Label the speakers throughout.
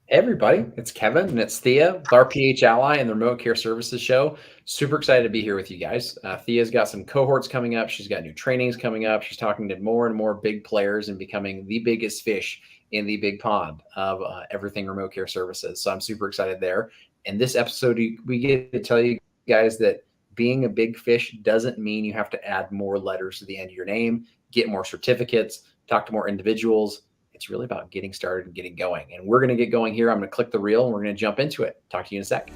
Speaker 1: Everybody, it's Kevin and it's Thea with our PH Ally and the Remote Care Services Show. Super excited to be here with you guys. Thea's got some cohorts coming up. She's got new trainings coming up. She's talking to more and more big players and becoming the biggest fish in the big pond of everything remote care services. So I'm super excited there. In this episode, we get to tell you guys that being a big fish doesn't mean you have to add more letters to the end of your name, get more certificates, talk to more individuals. It's really about getting started and getting going. And we're going to get going here. I'm going to click the reel and we're going to jump into it. Talk to you in a sec.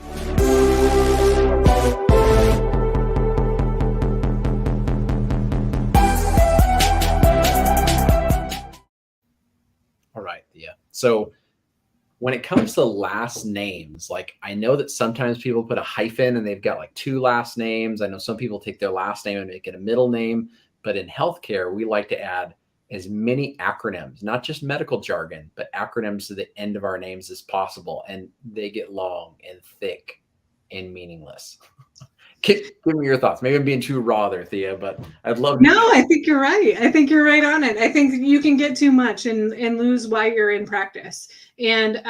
Speaker 1: All right, Thea. So when it comes to last names, like I know that sometimes people put a hyphen and they've got like two last names. I know some people take their last name and make it a middle name, but in healthcare, we like to add as many acronyms, not just medical jargon, but acronyms to the end of our names as possible. And they get long and thick and meaningless. Give me your thoughts. Maybe I'm being too raw there, Thea, but I'd love to.
Speaker 2: No, I think you're right. I think you're right on it. I think you can get too much and lose why you're in practice. And,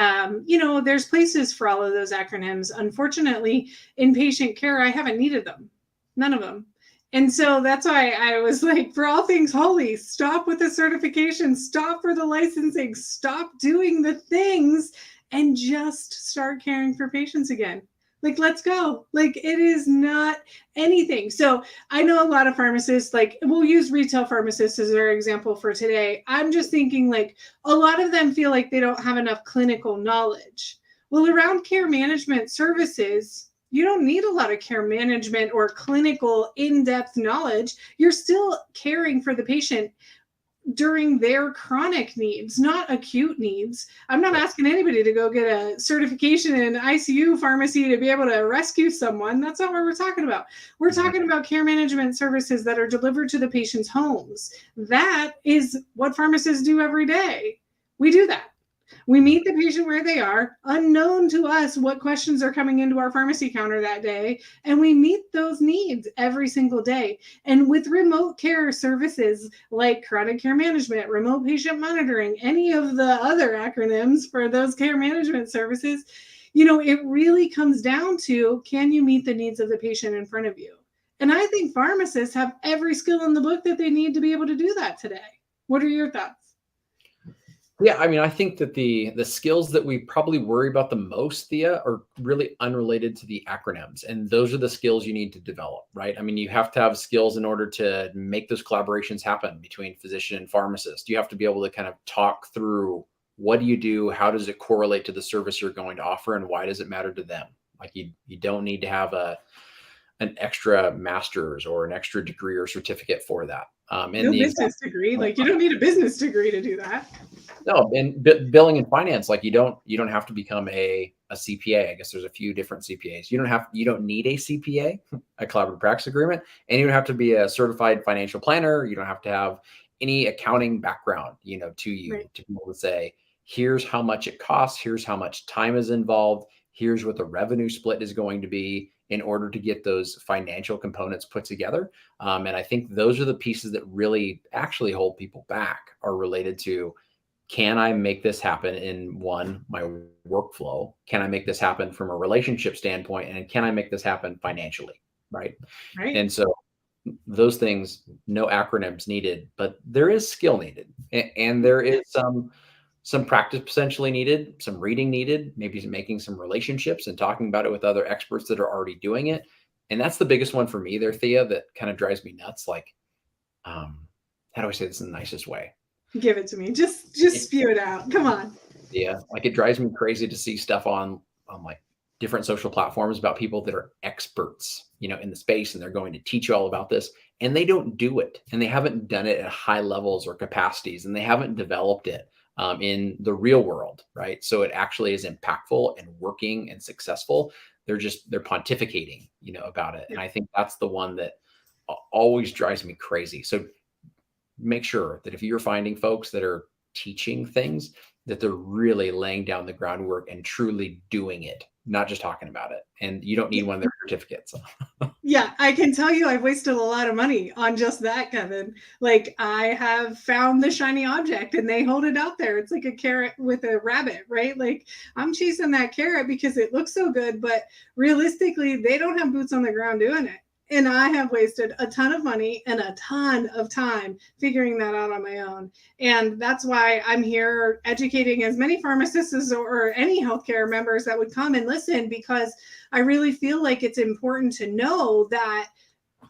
Speaker 2: there's places for all of those acronyms. Unfortunately, in patient care, I haven't needed them. None of them. And so that's why I was like, for all things holy, stop with the certification, stop for the licensing, stop doing the things, and just start caring for patients again. Like, let's go. Like, it is not anything. So I know a lot of pharmacists, like we'll use retail pharmacists as our example for today. I'm just thinking like a lot of them feel like they don't have enough clinical knowledge. Well, around care management services, you don't need a lot of care management or clinical in-depth knowledge. You're still caring for the patient during their chronic needs, not acute needs. I'm not asking anybody to go get a certification in ICU pharmacy to be able to rescue someone. That's not what we're talking about. We're talking about care management services that are delivered to the patient's homes. That is what pharmacists do every day. We do that. We meet the patient where they are, unknown to us what questions are coming into our pharmacy counter that day, and we meet those needs every single day. And with remote care services like chronic care management, remote patient monitoring, any of the other acronyms for those care management services, it really comes down to, can you meet the needs of the patient in front of you? And I think pharmacists have every skill in the book that they need to be able to do that today. What are your thoughts?
Speaker 1: Yeah, I mean, I think that the skills that we probably worry about the most, Thea, are really unrelated to the acronyms. And those are the skills you need to develop, right? I mean, you have to have skills in order to make those collaborations happen between physician and pharmacist. You have to be able to kind of talk through, what do you do? How does it correlate to the service you're going to offer? And why does it matter to them? Like you don't need to have an extra master's or an extra degree or certificate for that.
Speaker 2: No business degree. Like you don't need a business degree to do that.
Speaker 1: No, and billing and finance, like you don't have to become a CPA. I guess there's a few different CPAs. You don't need a CPA, a collaborative practice agreement, and you don't have to be a certified financial planner. You don't have to have any accounting background, to you
Speaker 2: Right.
Speaker 1: to be able to say, here's how much it costs, here's how much time is involved, here's what the revenue split is going to be in order to get those financial components put together. And I think those are the pieces that really actually hold people back, are related to, can I make this happen in my workflow? Can I make this happen from a relationship standpoint? And can I make this happen financially? Right.
Speaker 2: Right.
Speaker 1: And so those things, no acronyms needed, but there is skill needed. And there is some practice potentially needed, some reading needed, maybe making some relationships and talking about it with other experts that are already doing it. And that's the biggest one for me there, Thea, that kind of drives me nuts. Like, how do I say this in the nicest way?
Speaker 2: Give it to me. Just spew it out. Come on.
Speaker 1: Yeah, like it drives me crazy to see stuff on like different social platforms about people that are experts, in the space, and they're going to teach you all about this, and they don't do it, and they haven't done it at high levels or capacities, and they haven't developed it in the real world, right? So it actually is impactful and working and successful. They're pontificating, about it, and I think that's the one that always drives me crazy. So make sure that if you're finding folks that are teaching things, that they're really laying down the groundwork and truly doing it, not just talking about it. And you don't need one of their certificates.
Speaker 2: Yeah, I can tell you I've wasted a lot of money on just that, Kevin. Like, I have found the shiny object and they hold it out there. It's like a carrot with a rabbit, right? Like, I'm chasing that carrot because it looks so good, but realistically, they don't have boots on the ground doing it. And I have wasted a ton of money and a ton of time figuring that out on my own. And that's why I'm here educating as many pharmacists or any healthcare members that would come and listen, because I really feel like it's important to know that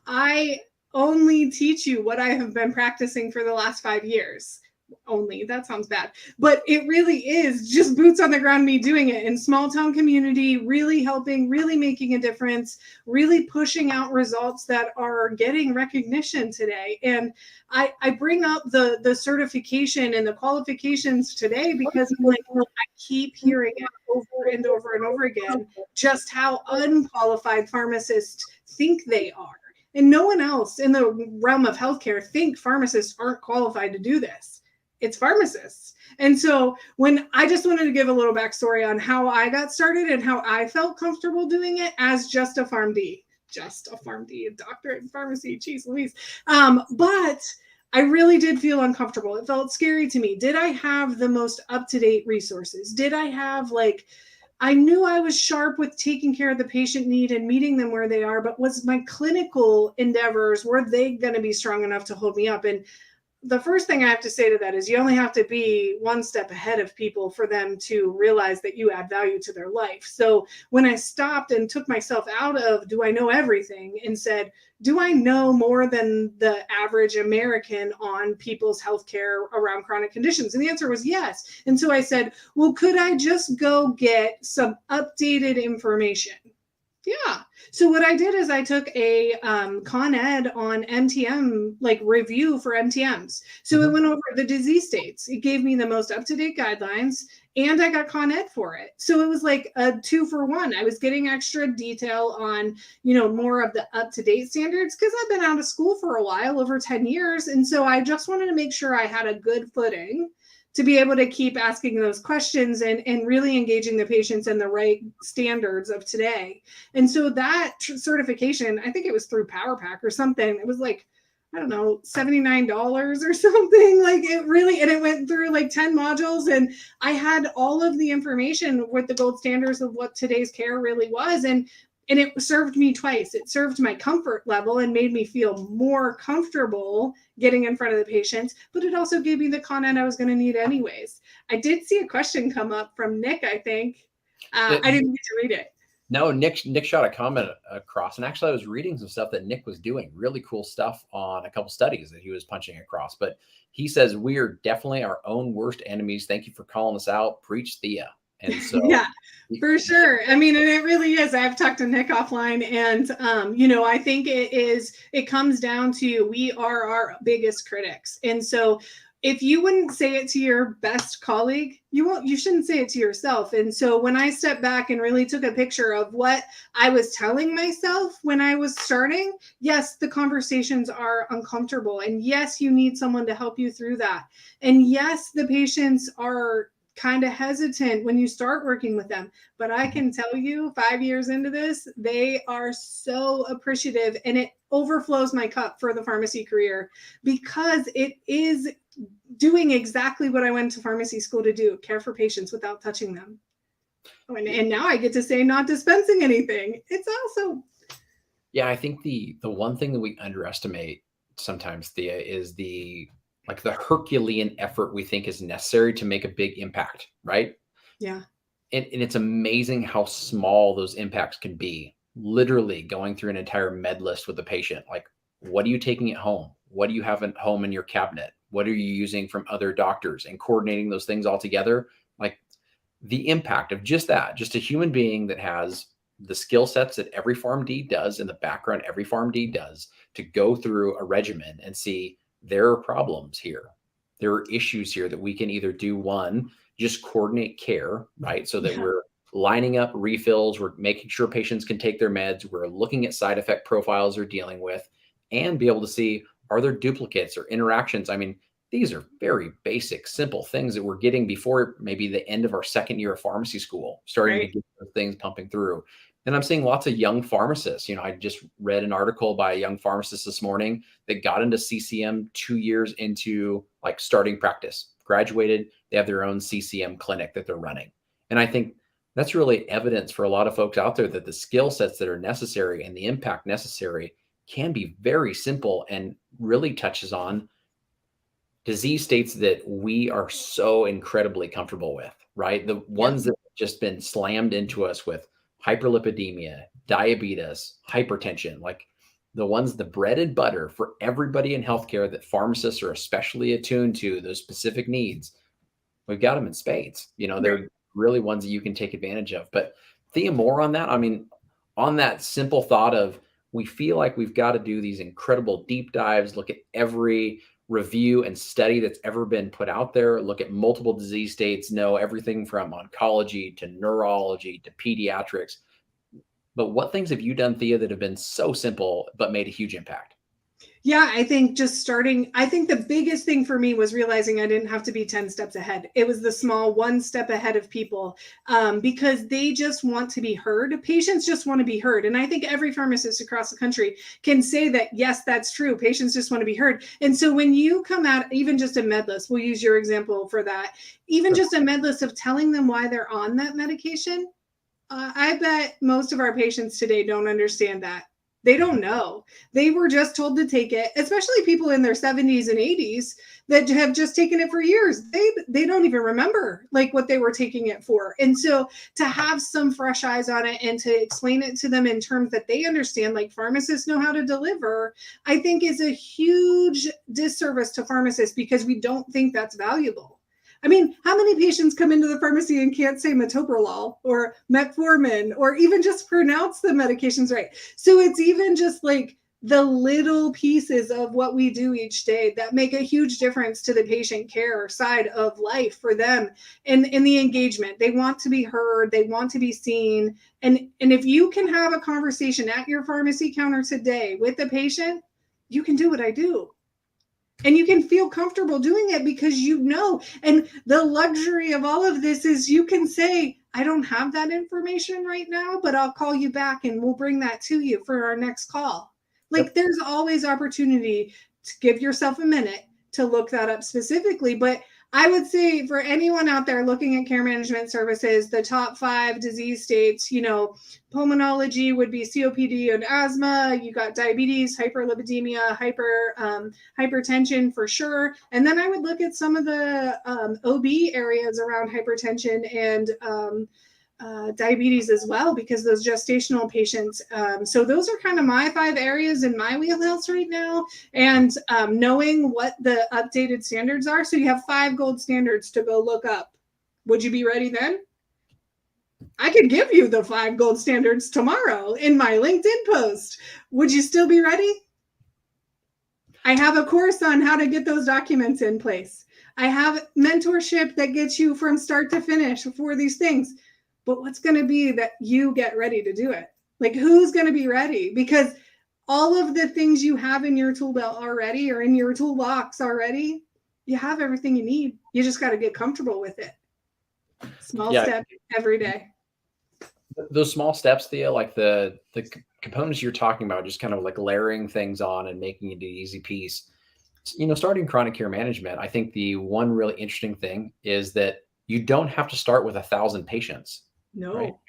Speaker 2: I only teach you what I have been practicing for the last 5 years. Only, that sounds bad, but it really is just boots on the ground, me doing it in small town community, really helping, really making a difference, really pushing out results that are getting recognition today. And I bring up the certification and the qualifications today because I'm like, I keep hearing it over and over and over again, just how unqualified pharmacists think they are. And no one else in the realm of healthcare think pharmacists aren't qualified to do this. It's pharmacists. And so when I just wanted to give a little backstory on how I got started and how I felt comfortable doing it as just a PharmD, a doctorate in pharmacy, geez Louise. But I really did feel uncomfortable. It felt scary to me. Did I have the most up-to-date resources? Did I have I knew I was sharp with taking care of the patient need and meeting them where they are, but was my clinical endeavors, were they going to be strong enough to hold me up? And the first thing I have to say to that is you only have to be one step ahead of people for them to realize that you add value to their life. So when I stopped and took myself out of, do I know everything, and said, do I know more than the average American on people's healthcare around chronic conditions? And the answer was yes. And so I said, well, could I just go get some updated information? Yeah. So what I did is I took a Con Ed on MTM, like review for MTMs. So it went over the disease states. It gave me the most up-to-date guidelines, and I got Con Ed for it. So it was like a 2-for-1. I was getting extra detail on, more of the up-to-date standards because I've been out of school for a while, over 10 years. And so I just wanted to make sure I had a good footing to be able to keep asking those questions and really engaging the patients in the right standards of today. And so that certification, I think it was through PowerPack or something. It was like, I don't know, $79 or something. Like it really, and it went through like 10 modules, and I had all of the information with the gold standards of what today's care really was. And it served me twice. It served my comfort level and made me feel more comfortable getting in front of the patients, but it also gave me the content I was going to need anyways. I did see a question come up from Nick, I think. I didn't get to read it.
Speaker 1: No, Nick shot a comment across, and actually I was reading some stuff that Nick was doing, really cool stuff on a couple studies that he was punching across. But he says, we are definitely our own worst enemies. Thank you for calling us out. Preach, Thea. And so
Speaker 2: yeah, for sure. I mean, and it really is. I've talked to Nick offline, and I think it comes down to we are our biggest critics. And so if you wouldn't say it to your best colleague, you shouldn't say it to yourself. And so when I stepped back and really took a picture of what I was telling myself when I was starting, yes, the conversations are uncomfortable. And yes, you need someone to help you through that. And yes, the patients are kind of hesitant when you start working with them. But I can tell you 5 years into this, they are so appreciative, and it overflows my cup for the pharmacy career because it is doing exactly what I went to pharmacy school to do, care for patients without touching them. And now I get to say not dispensing anything. It's awesome.
Speaker 1: Yeah, I think the one thing that we underestimate sometimes, Thea, is the Herculean effort we think is necessary to make a big impact, right?
Speaker 2: Yeah.
Speaker 1: And it's amazing how small those impacts can be. Literally going through an entire med list with a patient. Like, what are you taking at home? What do you have at home in your cabinet? What are you using from other doctors? And coordinating those things all together. Like the impact of just that, just a human being that has the skill sets that every PharmD does in the background, every PharmD does, to go through a regimen and see there are problems here. There are issues here that we can either do one, just coordinate care, right? So that we're lining up refills, we're making sure patients can take their meds, we're looking at side effect profiles they're dealing with, and be able to see, are there duplicates or interactions? I mean, These are very basic, simple things that we're getting before maybe the end of our second year of pharmacy school, starting to
Speaker 2: Right.
Speaker 1: get those things pumping through. And I'm seeing lots of young pharmacists. I just read an article by a young pharmacist this morning that got into CCM 2 years into like starting practice, graduated, they have their own CCM clinic that they're running. And I think that's really evidence for a lot of folks out there that the skill sets that are necessary and the impact necessary can be very simple and really touches on disease states that we are so incredibly comfortable with, right? The
Speaker 2: Yep.
Speaker 1: ones that have just been slammed into us with hyperlipidemia, diabetes, hypertension, like the ones, the bread and butter for everybody in healthcare that pharmacists are especially attuned to, those specific needs. We've got them in spades.
Speaker 2: Right.
Speaker 1: They're really ones that you can take advantage of. But Thea, more on that. I mean, on that simple thought of we feel like we've got to do these incredible deep dives, look at every review and study that's ever been put out there, look at multiple disease states, know everything from oncology to neurology to pediatrics. But what things have you done, Thea, that have been so simple but made a huge impact?
Speaker 2: Yeah, I think just starting, I think the biggest thing for me was realizing I didn't have to be 10 steps ahead. It was the small one step ahead of people, because they just want to be heard. Patients just want to be heard. And I think every pharmacist across the country can say that, yes, that's true. Patients just want to be heard. And so when you come out, even just a med list, we'll use your example for that, even
Speaker 1: Sure.
Speaker 2: just a med list of telling them why they're on that medication. I bet most of our patients today don't understand that. They don't know. They were just told to take it, especially people in their 70s and 80s that have just taken it for years. They don't even remember like what they were taking it for. And so to have some fresh eyes on it and to explain it to them in terms that they understand, like pharmacists know how to deliver, I think is a huge disservice to pharmacists because we don't think that's valuable. I mean, how many patients come into the pharmacy and can't say metoprolol or metformin or even just pronounce the medications right? So it's even just like the little pieces of what we do each day that make a huge difference to the patient care side of life for them and in the engagement. They want to be heard, they want to be seen. And if you can have a conversation at your pharmacy counter today with the patient, you can do what I do. And you can feel comfortable doing it because you know. And the luxury of all of this is you can say, I don't have that information right now, but I'll call you back and we'll bring that to you for our next call. Like
Speaker 1: Yep.
Speaker 2: there's always opportunity to give yourself a minute to look that up specifically. But I would say for anyone out there looking at care management services, the top 5 disease states, pulmonology would be COPD and asthma. You got diabetes, hyperlipidemia, hypertension for sure. And then I would look at some of the OB areas around hypertension and diabetes as well, because those gestational patients. So those are kind of my 5 areas in my wheelhouse right now. And knowing what the updated standards are. So you have 5 gold standards to go look up. Would you be ready then? I could give you the 5 gold standards tomorrow in my LinkedIn post. Would you still be ready? I have a course on how to get those documents in place. I have mentorship that gets you from start to finish for these things. But what's going to be that you get ready to do it? Like, who's going to be ready? Because all of the things you have in your tool belt already or in your toolbox already, you have everything you need. You just got to get comfortable with it. Small
Speaker 1: Yeah.
Speaker 2: step every day.
Speaker 1: Those small steps, Thea, like the components you're talking about, just kind of like layering things on and making it an easy piece. Starting chronic care management, I think the one really interesting thing is that you don't have to start with 1,000 patients, right?
Speaker 2: No.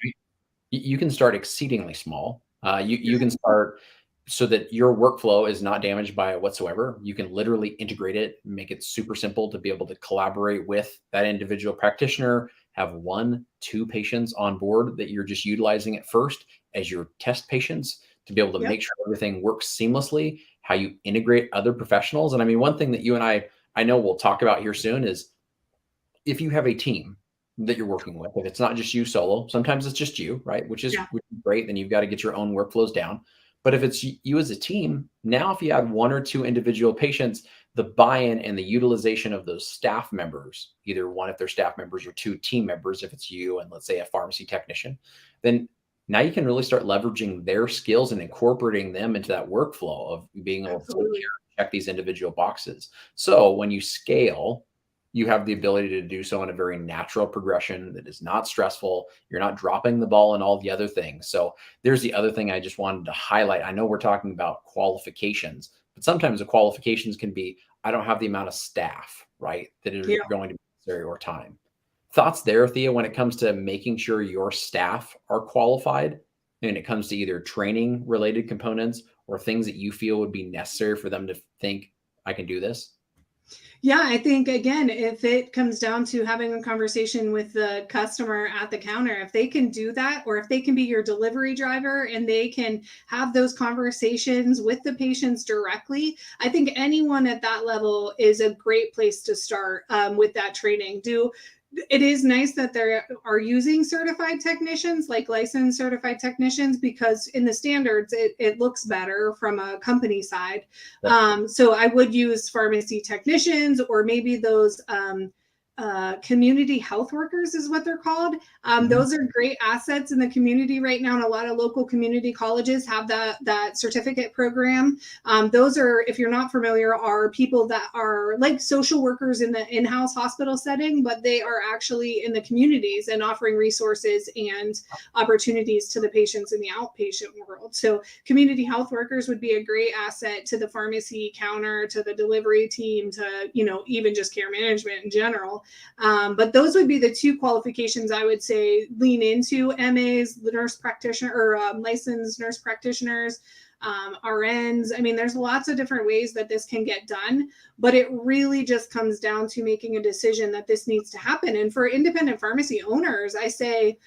Speaker 1: You can start exceedingly small. You can start so that your workflow is not damaged by it whatsoever. You can literally integrate it, make it super simple to be able to collaborate with that individual practitioner, have 1, 2 patients on board that you're just utilizing at first as your test patients to be able to
Speaker 2: Yep.
Speaker 1: make sure everything works seamlessly, how you integrate other professionals. And I mean, one thing that you and I know we'll talk about here soon is if you have a team that you're working with, if it's not just you solo, sometimes it's just you, right? Which is
Speaker 2: Yeah.
Speaker 1: great. Then you've got to get your own workflows down. But if it's you as a team, now if you add 1 or 2 individual patients, the buy-in and the utilization of those staff members, either 1 if they're staff members or 2 team members, if it's you and let's say a pharmacy technician, then now you can really start leveraging their skills and incorporating them into that workflow of being able to take
Speaker 2: Absolutely.
Speaker 1: check these individual boxes. So when you scale, you have the ability to do so in a very natural progression that is not stressful. You're not dropping the ball and all the other things. So there's the other thing I just wanted to highlight. I know we're talking about qualifications, but sometimes the qualifications can be, I don't have the amount of staff, right, that are
Speaker 2: Yeah.
Speaker 1: going to be necessary or time. Thoughts there, Thea, when it comes to making sure your staff are qualified and it comes to either training related components or things that you feel would be necessary for them to think, I can do this?
Speaker 2: Yeah, I think again, if it comes down to having a conversation with the customer at the counter, if they can do that, or if they can be your delivery driver and they can have those conversations with the patients directly, I think anyone at that level is a great place to start with that training. It is nice that they are using certified technicians, like licensed certified technicians, because in the standards, it looks better from a company side.
Speaker 1: Yep.
Speaker 2: So I would use pharmacy technicians, or maybe those community health workers is what they're called.
Speaker 1: Mhm.
Speaker 2: Those are great assets in the community right now, and a lot of local community colleges have that certificate program. Those are, if you're not familiar, are people that are like social workers in the in-house hospital setting, but they are actually in the communities and offering resources and opportunities to the patients in the outpatient world. So community health workers would be a great asset to the pharmacy counter, to the delivery team, to, even just care management in general. But those would be the two qualifications I would say lean into: MAs, the nurse practitioner, or licensed nurse practitioners, RNs. I mean, there's lots of different ways that this can get done, but it really just comes down to making a decision that this needs to happen. And for independent pharmacy owners, I say,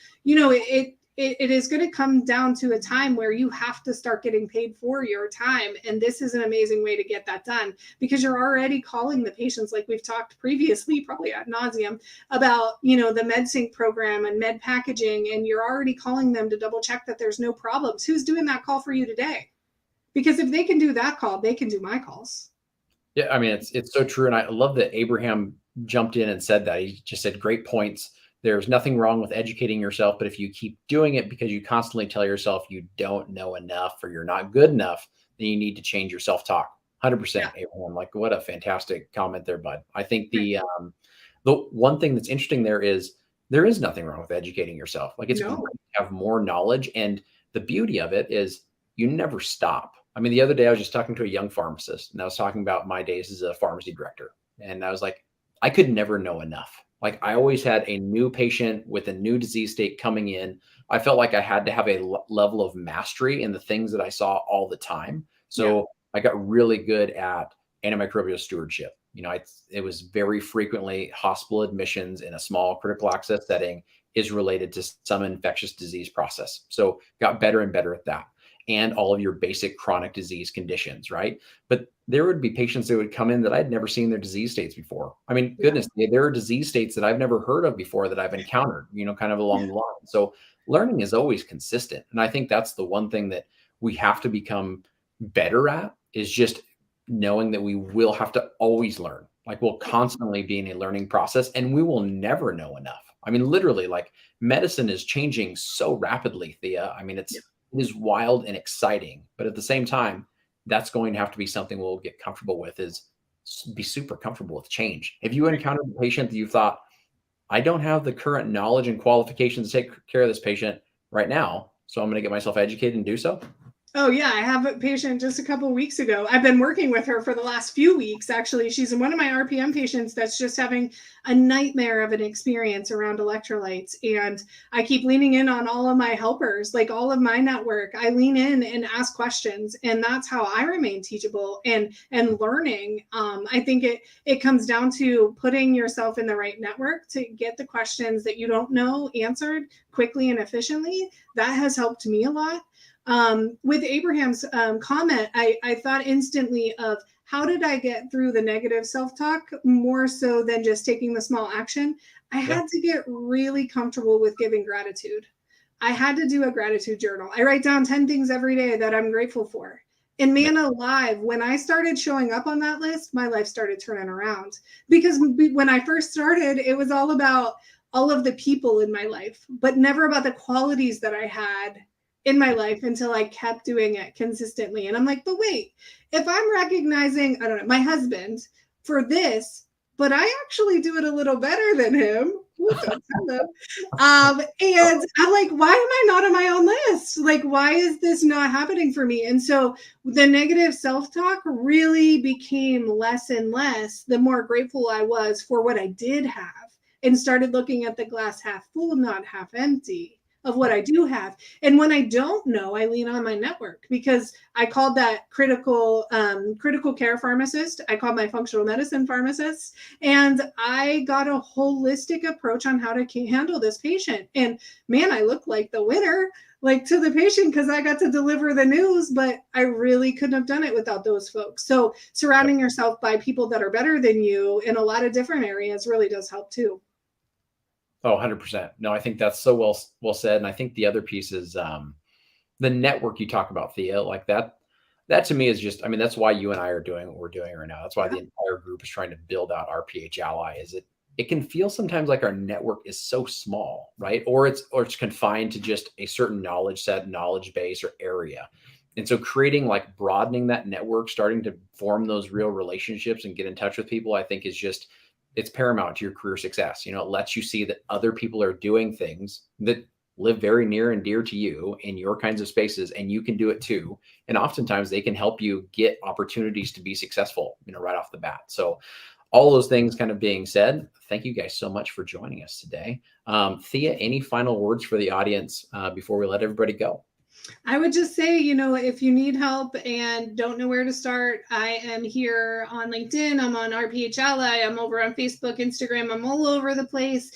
Speaker 2: it is going to come down to a time where you have to start getting paid for your time. And this is an amazing way to get that done, because you're already calling the patients, like we've talked previously, probably ad nauseum, about, the MedSync program and med packaging. And you're already calling them to double check that there's no problems. Who's doing that call for you today? Because if they can do that call, they can do my calls.
Speaker 1: Yeah, I mean, it's so true. And I love that Abraham jumped in and said that. He just said, great points. There's nothing wrong with educating yourself, but if you keep doing it because you constantly tell yourself you don't know enough or you're not good enough, then you need to change your self-talk.
Speaker 2: Yeah.
Speaker 1: 100%, Abraham. Like, what a fantastic comment there, bud. I think the one thing that's interesting there is nothing wrong with educating yourself. Like, it's great
Speaker 2: No.
Speaker 1: to have more knowledge, and the beauty of it is you never stop. I mean, the other day I was just talking to a young pharmacist, and I was talking about my days as a pharmacy director. And I was like, I could never know enough. Like, I always had a new patient with a new disease state coming in. I felt like I had to have a level of mastery in the things that I saw all the time.
Speaker 2: Yeah.
Speaker 1: So I got really good at antimicrobial stewardship. It was very frequently hospital admissions in a small critical access setting is related to some infectious disease process. So got better and better at that, and all of your basic chronic disease conditions, right? But there would be patients that would come in that I'd never seen their disease states before. I mean,
Speaker 2: Yeah.
Speaker 1: goodness, there are disease states that I've never heard of before that I've encountered, kind of along the line. So learning is always consistent. And I think that's the one thing that we have to become better at, is just knowing that we will have to always learn. Like, we'll constantly be in a learning process and we will never know enough. I mean, literally, like, medicine is changing so rapidly, Thea. I mean, it is wild and exciting, but at the same time, that's going to have to be something we'll get comfortable with, is be super comfortable with change. If you encountered a patient that you thought, I don't have the current knowledge and qualifications to take care of this patient right now, so I'm going to get myself educated and do so.
Speaker 2: Oh yeah, I have a patient just a couple of weeks ago. I've been working with her for the last few weeks. Actually, she's one of my RPM patients that's just having a nightmare of an experience around electrolytes. And I keep leaning in on all of my helpers, like all of my network. I lean in and ask questions, and that's how I remain teachable and learning. I think it comes down to putting yourself in the right network to get the questions that you don't know answered quickly and efficiently. That has helped me a lot. With Abraham's comment, I thought instantly of, how did I get through the negative self-talk more so than just taking the small action? I
Speaker 1: Yeah.
Speaker 2: had to get really comfortable with giving gratitude. I had to do a gratitude journal. I write down 10 things every day that I'm grateful for. And man alive, when I started showing up on that list, my life started turning around. Because when I first started, it was all about all of the people in my life, but never about the qualities that I had in my life until I kept doing it consistently. And I'm like, but wait, if I'm recognizing, I don't know, my husband for this, but I actually do it a little better than him. Ooh, don't tell him. And I'm like, why am I not on my own list? Like, why is this not happening for me? And so the negative self-talk really became less and less the more grateful I was for what I did have, and started looking at the glass half full, not half empty, of what I do have. And when I don't know, I lean on my network, because I called that critical care pharmacist. I called my functional medicine pharmacist, and I got a holistic approach on how to handle this patient. And man, I look like the winner, like, to the patient, because I got to deliver the news, but I really couldn't have done it without those folks. So surrounding yourself by people that are better than you in a lot of different areas really does help too.
Speaker 1: Oh, 100%. No, I think that's so well said. And I think the other piece is the network you talk about, Thea, like that to me is just, I mean, that's why you and I are doing what we're doing right now. That's why
Speaker 2: Yeah.
Speaker 1: the entire group is trying to build out RPH Ally. Is it can feel sometimes like our network is so small, right? Or it's confined to just a certain knowledge set, knowledge base, or area. And so creating, like, broadening that network, starting to form those real relationships and get in touch with people, I think is just, it's paramount to your career success. It lets you see that other people are doing things that live very near and dear to you in your kinds of spaces, and you can do it too. And oftentimes they can help you get opportunities to be successful, right off the bat. So all those things kind of being said, thank you guys so much for joining us today. Thea, any final words for the audience before we let everybody go?
Speaker 2: I would just say, if you need help and don't know where to start, I am here on LinkedIn. I'm on RPH Ally. I'm over on Facebook, Instagram. I'm all over the place,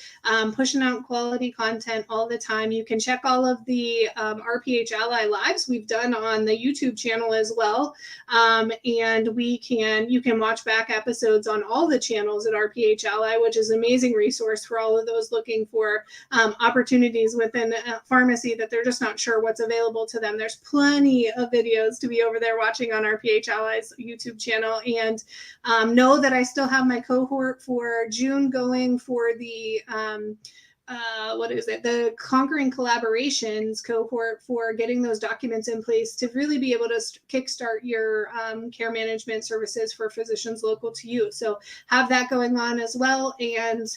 Speaker 2: pushing out quality content all the time. You can check all of the RPH Ally lives we've done on the YouTube channel as well. And you can watch back episodes on all the channels at RPH Ally, which is an amazing resource for all of those looking for opportunities within pharmacy that they're just not sure what's available to them. There's plenty of videos to be over there watching on RPH Allies YouTube channel. And know that I still have my cohort for June going for the the Conquering Collaborations cohort, for getting those documents in place to really be able to kickstart your care management services for physicians local to you. So have that going on as well. And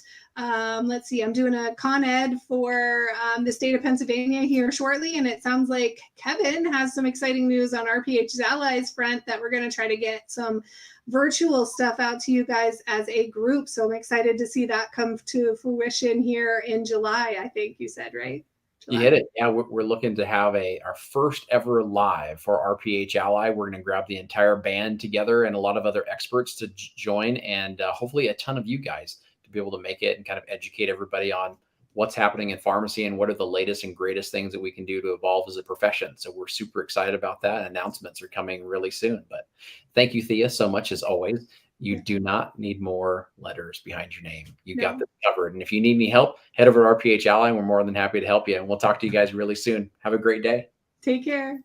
Speaker 2: let's see, I'm doing a con ed for the state of Pennsylvania here shortly. And it sounds like Kevin has some exciting news on RPH Allies front that we're going to try to get some virtual stuff out to you guys as a group. So I'm excited to see that come to fruition here in July, I think you said, right? July.
Speaker 1: You hit it. Yeah, we're looking to have our first ever live for RPH Ally. We're going to grab the entire band together and a lot of other experts to join, and hopefully a ton of you guys to be able to make it and kind of educate everybody on what's happening in pharmacy and what are the latest and greatest things that we can do to evolve as a profession. So we're super excited about that. Announcements are coming really soon. But thank you, Thea, so much as always. You do not need more letters behind your name. You got this covered. And if you need any help, head over to RPH Ally, and we're more than happy to help you. And we'll talk to you guys really soon. Have a great day.
Speaker 2: Take care.